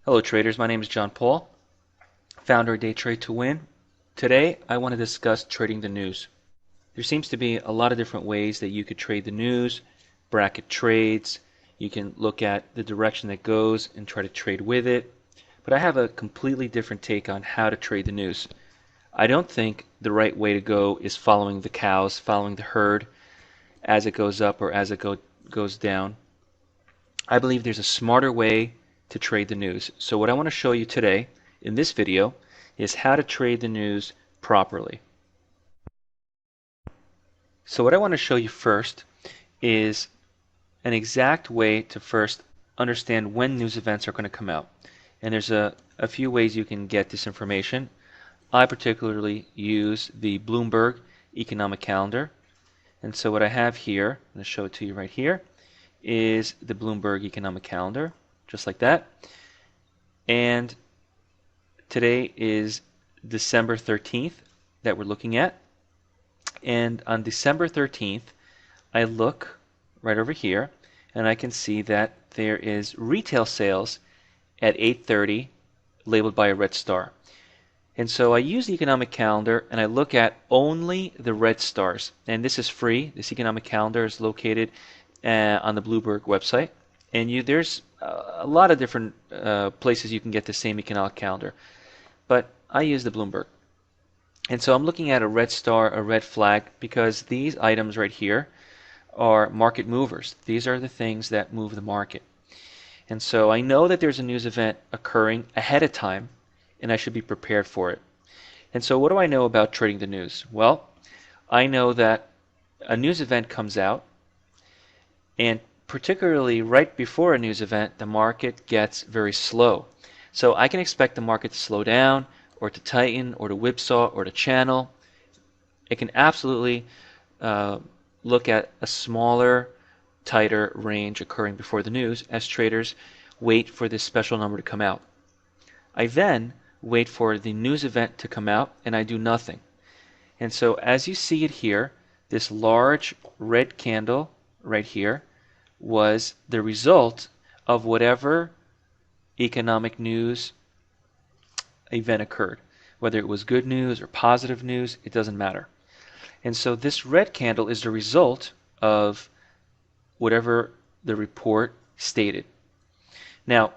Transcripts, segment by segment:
Hello traders, my name is John Paul, founder of Day Trade to Win. Today I want to discuss trading the news. There seems to be a lot of different ways that you could trade the news, bracket trades, you can look at the direction that goes and try to trade with it, but I have a completely different take on how to trade the news. I don't think the right way to go is following the cows, following the herd as it goes up or as it goes down. I believe there's a smarter way to trade the news. So what I want to show you today in this video is how to trade the news properly. So what I want to show you first is an exact way to first understand when news events are going to come out. And there's a few ways you can get this information. I particularly use the Bloomberg economic calendar. And so what I have here, I'm going to show it to you right here, is the Bloomberg economic calendar, just like that. And today is December 13th that we're looking at. And on December 13th, I look right over here, and I can see that there is retail sales at 8:30 labeled by a red star. And so I use the economic calendar and I look at only the red stars. And this is free. This economic calendar is located on the Bloomberg website. And there's a lot of different places you can get the same economic calendar. But I use the Bloomberg. And so I'm looking at a red star, a red flag, because these items right here are market movers. These are the things that move the market. And so I know that there's a news event occurring ahead of time, and I should be prepared for it. And so what do I know about trading the news? Well, I know that a news event comes out, and particularly right before a news event, the market gets very slow. So I can expect the market to slow down, or to tighten, or to whipsaw, or to channel. It can absolutely look at a smaller, tighter range occurring before the news as traders wait for this special number to come out. I then wait for the news event to come out and I do nothing. And so as you see it here, this large red candle right here was the result of whatever economic news event occurred. Whether it was good news or positive news, it doesn't matter. And so this red candle is the result of whatever the report stated. Now,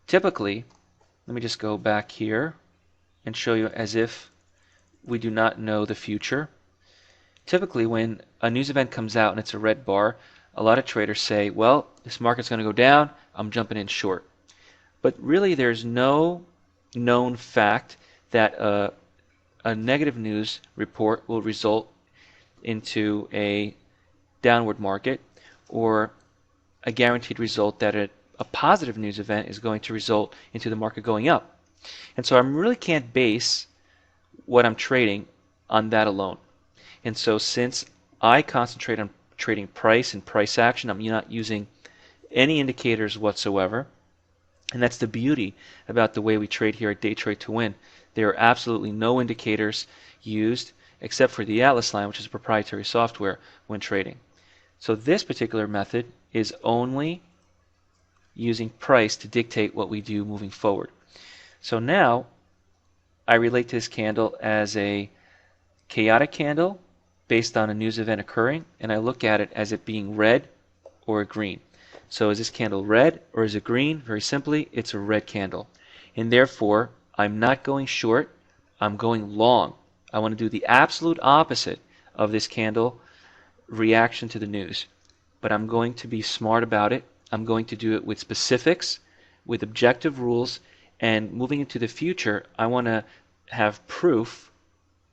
typically, let me just go back here and show you as if we do not know the future. Typically, when a news event comes out and it's a red bar, a lot of traders say, well, this market's going to go down, I'm jumping in short. But really, there's no known fact that a negative news report will result into a downward market, or a guaranteed result that a positive news event is going to result into the market going up. And so I really can't base what I'm trading on that alone. And so since I concentrate on trading price and price action, I'm not using any indicators whatsoever. And that's the beauty about the way we trade here at Day Trade to Win. There are absolutely no indicators used except for the Atlas line, which is proprietary software when trading. So this particular method is only using price to dictate what we do moving forward. So now I relate to this candle as a chaotic candle based on a news event occurring, and I look at it as it being red or green. So is this candle red or is it green? Very simply, it's a red candle. And therefore, I'm not going short, I'm going long. I want to do the absolute opposite of this candle reaction to the news. But I'm going to be smart about it. I'm going to do it with specifics, with objective rules, and moving into the future, I want to have proof.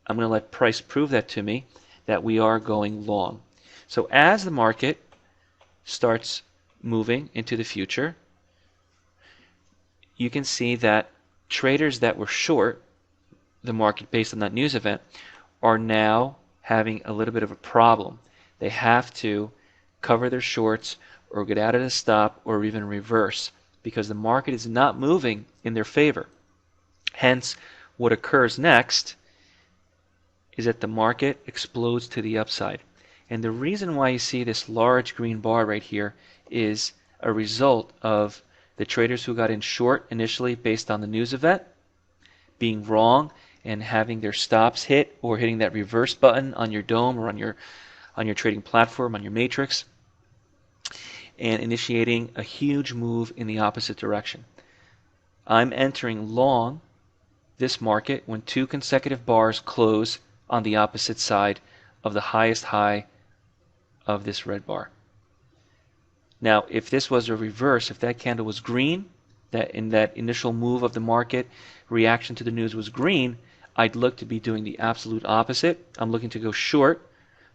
I'm going to let price prove that to me, that we are going long. So as the market starts moving into the future, you can see that traders that were short the market based on that news event are now having a little bit of a problem. They have to cover their shorts or get out of the stop or even reverse because the market is not moving in their favor. Hence, what occurs next is that the market explodes to the upside. And the reason why you see this large green bar right here is a result of The traders who got in short initially based on the news event being wrong and having their stops hit or hitting that reverse button on your dome or on your trading platform, on your matrix, and initiating a huge move in the opposite direction. I'm entering long this market when 2 consecutive bars close on the opposite side of the highest high of this red bar. Now, if this was a reverse, if that candle was green, that in that initial move of the market, reaction to the news was green, I'd look to be doing the absolute opposite. I'm looking to go short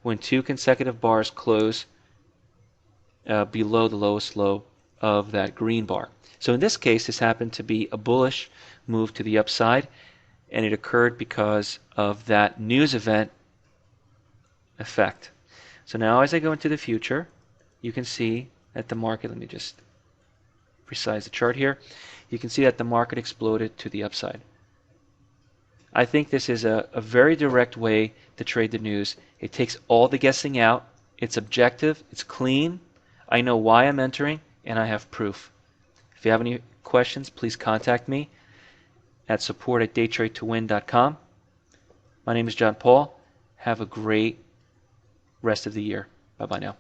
when 2 consecutive bars close below the lowest low of that green bar. So in this case, this happened to be a bullish move to the upside, and it occurred because of that news event effect. So now as I go into the future, you can see that the market, let me just resize the chart here, you can see that the market exploded to the upside. I think this is a very direct way to trade the news. It takes all the guessing out, it's objective, it's clean, I know why I'm entering, and I have proof. If you have any questions, please contact me at support@daytradetowin.com. My name is John Paul. Have a great rest of the year. Bye-bye now.